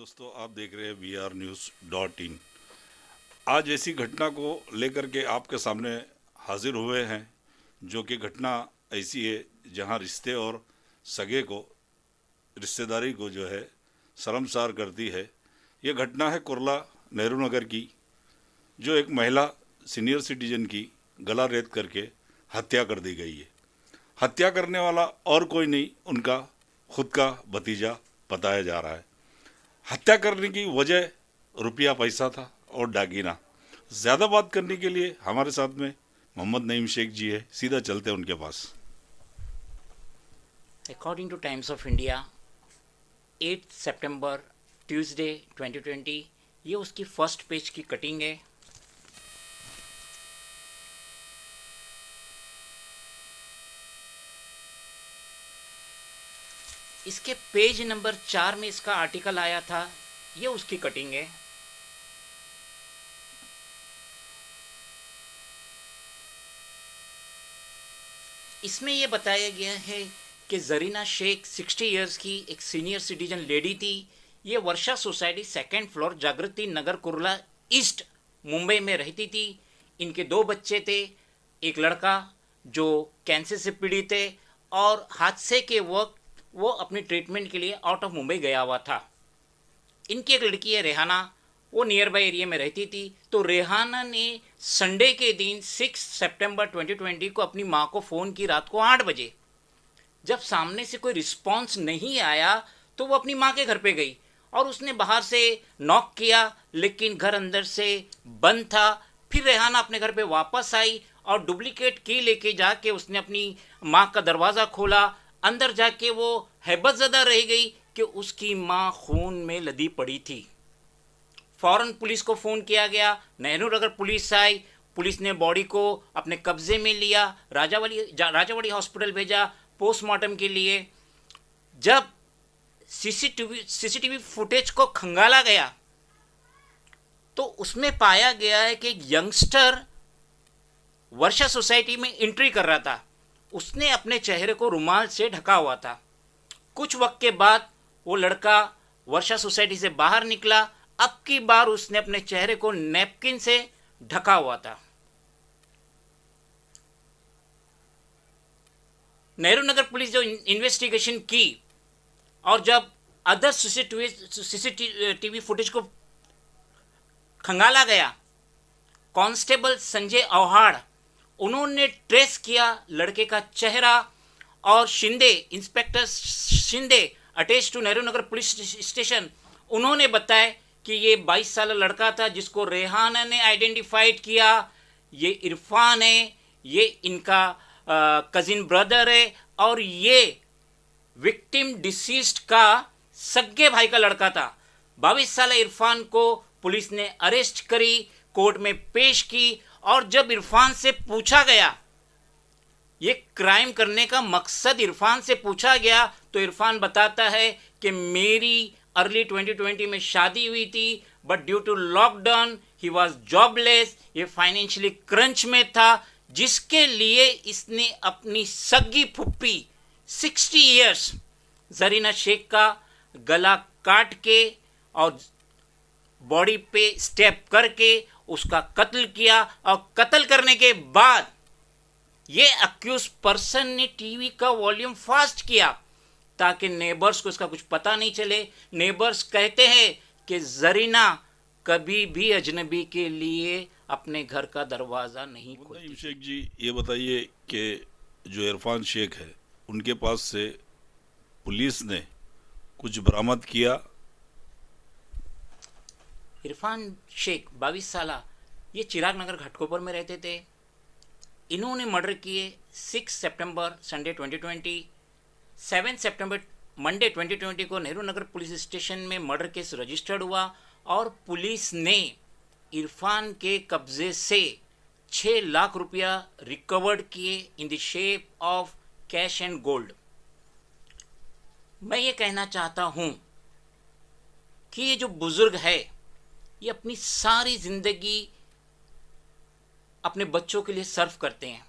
दोस्तों, आप देख रहे हैं VRNews.in। आज ऐसी घटना को लेकर के आपके सामने हाजिर हुए हैं, जो कि घटना ऐसी है जहां रिश्ते और सगे को, रिश्तेदारी को जो है शर्मसार करती है। ये घटना है कुर्ला नेहरू नगर की, जो एक महिला सीनियर सिटीजन की गला रेत करके हत्या कर दी गई है। हत्या करने वाला और कोई नहीं, उनका खुद का भतीजा बताया जा रहा है। हत्या करने की वजह रुपया पैसा था और दागीना। ज़्यादा बात करने के लिए हमारे साथ में मोहम्मद नईम शेख जी है। सीधा चलते हैं उनके पास। According to Times of India 8 सितंबर ट्यूसडे 2020, ये उसकी फर्स्ट पेज की कटिंग है। इसके पेज नंबर 4 में इसका आर्टिकल आया था, ये उसकी कटिंग है। इसमें यह बताया गया है कि जरीना शेख 60 इयर्स की एक सीनियर सिटीजन लेडी थी। ये वर्षा सोसाइटी 2nd फ्लोर जागृति नगर कुर्ला ईस्ट मुंबई में रहती थी। इनके 2 बच्चे थे, एक लड़का जो कैंसर से पीड़ित है और हादसे के वक्त वो अपनी ट्रीटमेंट के लिए आउट ऑफ मुंबई गया हुआ था। इनकी एक लड़की है रेहाना, वो नियर बाय एरिया में रहती थी। तो रेहाना ने संडे के दिन 6 सितंबर 2020 को अपनी माँ को फ़ोन की रात को 8 बजे। जब सामने से कोई रिस्पॉन्स नहीं आया तो वो अपनी माँ के घर पे गई और उसने बाहर से नॉक किया, लेकिन घर अंदर से बंद था। फिर रेहाना अपने घर पे वापस आई और डुप्लीकेट की लेके जाके उसने अपनी माँ का दरवाज़ा खोला। अंदर जाके वो हैबतज़दा रह गई कि उसकी माँ खून में लदी पड़ी थी। फ़ौरन पुलिस को फ़ोन किया गया, नेहरू नगर पुलिस आई। पुलिस ने बॉडी को अपने कब्जे में लिया, राजावाड़ी हॉस्पिटल भेजा पोस्टमार्टम के लिए। जब सीसीटीवी फुटेज को खंगाला गया तो उसमें पाया गया है कि एक यंगस्टर वर्षा सोसाइटी में एंट्री कर रहा था। उसने अपने चेहरे को रुमाल से ढका हुआ था। कुछ वक्त के बाद वो लड़का वर्षा सोसाइटी से बाहर निकला। अब की बार उसने अपने चेहरे को नैपकिन से ढका हुआ था। नेहरू नगर पुलिस जो इन्वेस्टिगेशन की और जब अदर सीसीटीवी फुटेज को खंगाला गया, कांस्टेबल संजय औहाड़ उन्होंने ट्रेस किया लड़के का चेहरा। और inspector Shinde attach to Nehru Nagar police station, उन्होंने बताया कि ये 22 साल लड़का था जिसको रेहाना ने आइडेंटिफाइड किया। ये इरफान है, ये इनका कजिन ब्रदर है और ये विक्टिम डिसीज्ड का सगे भाई का लड़का था। 22 साल इरफान को पुलिस ने अरेस्ट करी, कोर्ट में पेश की। और जब इरफान से पूछा गया, ये क्राइम करने का मकसद इरफान से पूछा गया, तो इरफान बताता है कि मेरी अर्ली 2020 में शादी हुई थी, but due to lockdown he was jobless. ये फाइनेंशियली क्रंच में था, जिसके लिए इसने अपनी सगी फुप्पी 60 इयर्स जरीना शेख का गला काट के और बॉडी पे स्टेप करके उसका कत्ल किया। और कत्ल करने के बाद ये अक्यूज पर्सन ने टीवी का वॉल्यूम फास्ट किया ताकि नेबर्स को इसका कुछ पता नहीं चले। नेबर्स कहते हैं कि जरीना कभी भी अजनबी के लिए अपने घर का दरवाज़ा नहीं खोलती। शेख जी, ये बताइए कि जो इरफान शेख है, उनके पास से पुलिस ने कुछ बरामद किया? इरफान शेख 22 साल, ये चिराग नगर घाटकोपर में रहते थे। इन्होंने मर्डर किए 6 सितंबर संडे 2020। 7 सितंबर मंडे 2020 को नेहरू नगर पुलिस स्टेशन में मर्डर केस रजिस्टर्ड हुआ और पुलिस ने इरफान के कब्जे से 6 लाख रुपया रिकवर्ड किए in the shape of cash and gold. मैं ये कहना चाहता हूँ कि ये जो बुजुर्ग है, ये अपनी सारी ज़िंदगी अपने बच्चों के लिए सर्व करते हैं।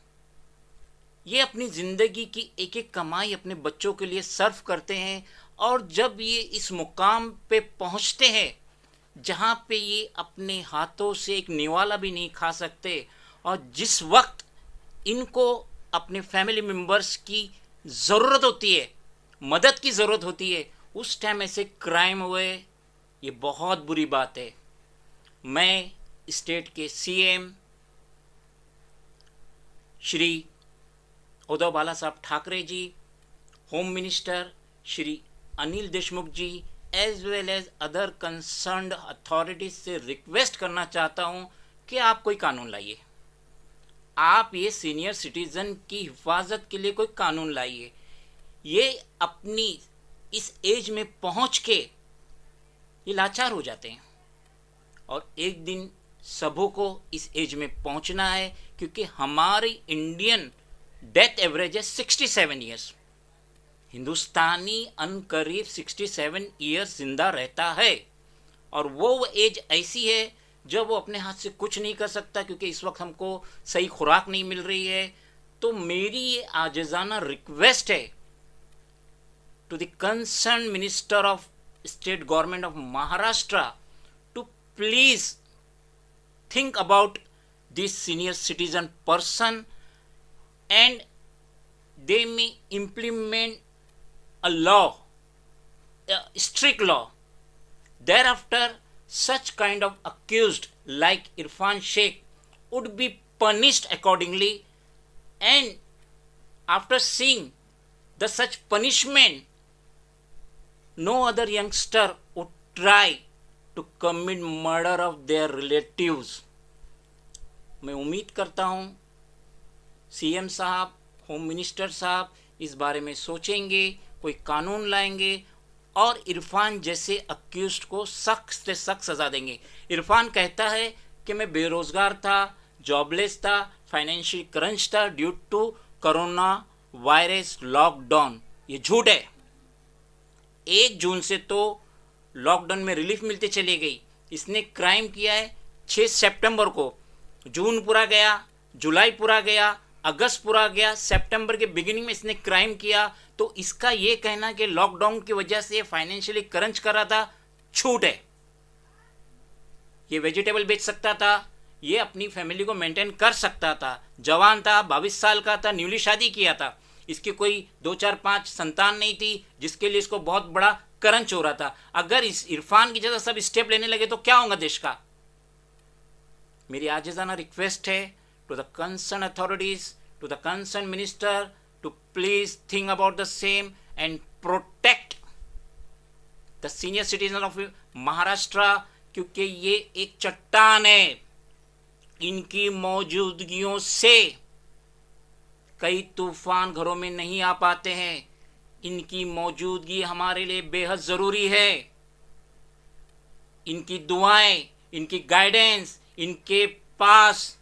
ये अपनी ज़िंदगी की एक एक कमाई अपने बच्चों के लिए सर्व करते हैं और जब ये इस मुकाम पे पहुंचते हैं जहाँ पे ये अपने हाथों से एक निवाला भी नहीं खा सकते, और जिस वक्त इनको अपने फैमिली मेम्बर्स की ज़रूरत होती है, मदद की ज़रूरत होती है, उस टाइम ऐसे क्राइम हुए, ये बहुत बुरी बात है। मैं स्टेट के CM Shri Uddhav Bala Saheb Thackeray ji, home minister Shri Anil Deshmukh ji, as well as other concerned authorities से रिक्वेस्ट करना चाहता हूं कि आप कोई कानून लाइए। आप ये सीनियर सिटीज़न की हिफाजत के लिए कोई कानून लाइए। ये अपनी इस एज में पहुंच के ये लाचार हो जाते हैं, और एक दिन सबों को इस एज में पहुंचना है, क्योंकि हमारी इंडियन डेथ एवरेज है 67 ईयर्स। हिंदुस्तानी अनकरीब 67 ईयर्स जिंदा रहता है, और वो एज ऐसी है जब वो अपने हाथ से कुछ नहीं कर सकता, क्योंकि इस वक्त हमको सही खुराक नहीं मिल रही है। तो मेरी ये आजिज़ाना रिक्वेस्ट है to the concern minister of state government of Maharashtra to please think about this senior citizen person, and they may implement a law, a strict law. Thereafter, such kind of accused like Irfan Sheikh would be punished accordingly, and after seeing the such punishment, no other youngster would try to commit murder of their relatives. मैं उम्मीद करता हूँ CM साहब, home minister साहब इस बारे में सोचेंगे, कोई कानून लाएंगे और इरफान जैसे अक्यूज्ड को सख्त से सख्त सज़ा देंगे। इरफान कहता है कि मैं बेरोज़गार था, जॉबलेस था, फाइनेंशियल क्रंच था due to corona virus lockdown. ये झूठ है। 1 जून से तो लॉकडाउन में रिलीफ मिलते चली गई। इसने क्राइम किया है 6 सितंबर को। जून पूरा गया, जुलाई पूरा गया, अगस्त पूरा गया, सितंबर के बिगिनिंग में इसने क्राइम किया। तो इसका ये कहना कि लॉकडाउन की वजह से फाइनेंशियली क्रंच कर रहा था, छूट है। ये वेजिटेबल बेच सकता था, ये अपनी फैमिली को मेंटेन कर सकता था, जवान था, 22 साल का था, न्यूली शादी किया था, इसकी कोई 2 4 5 संतान नहीं थी जिसके लिए इसको बहुत बड़ा क्रंच हो रहा था। अगर इस इरफान की जगह सब स्टेप लेने लगे तो क्या होगा देश का। मेरी आजिज़ाना रिक्वेस्ट है to the concern authorities, to the concern minister to please think about the same and protect the senior citizen of Maharashtra, क्योंकि ये एक चट्टान है। इनकी मौजूदगियों से कई तूफान घरों में नहीं आ पाते हैं। इनकी मौजूदगी हमारे लिए बेहद ज़रूरी है। इनकी दुआएं, इनकी गाइडेंस, इनके पास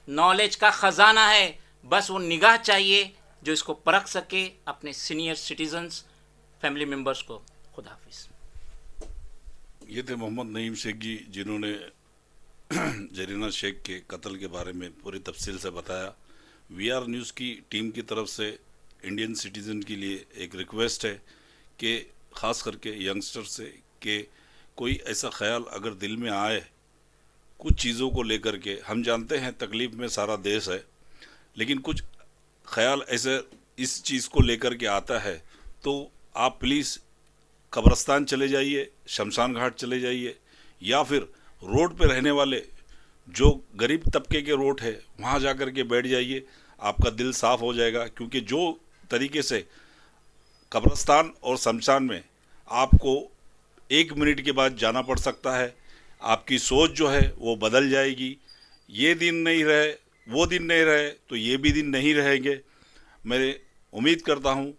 नॉलेज का ख़जाना है। बस वो निगाह चाहिए जो इसको परख सके अपने सीनियर सिटीजन्स, फैमिली मेम्बर्स को। खुदा हाफिज़। ये थे मोहम्मद नईम शेख जी, जिन्होंने जरीना शेख के कत्ल के बारे में पूरी तफसील से बताया। वीआर न्यूज़ की टीम की तरफ से इंडियन सिटीज़न के लिए एक रिक्वेस्ट है कि ख़ास करके यंगस्टर से कि कोई ऐसा ख्याल अगर दिल में आए कुछ चीज़ों को लेकर के, हम जानते हैं तकलीफ़ में सारा देश है, लेकिन कुछ ख्याल ऐसे इस चीज़ को लेकर के आता है तो आप प्लीज़ कब्रस्तान चले जाइए, शमशान घाट चले जाइए, या फिर रोड पे रहने वाले जो गरीब तबके के रोड है वहाँ जा कर के बैठ जाइए। आपका दिल साफ़ हो जाएगा, क्योंकि जो तरीके से कब्रस्तान और शमशान में आपको 1 मिनट के बाद जाना पड़ सकता है, आपकी सोच जो है वो बदल जाएगी। ये दिन नहीं रहे, वो दिन नहीं रहे तो ये भी दिन नहीं रहेंगे। मैं उम्मीद करता हूँ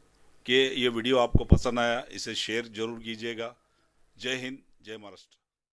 कि ये वीडियो आपको पसंद आया, इसे शेयर ज़रूर कीजिएगा। जय हिंद, जय महाराष्ट्र।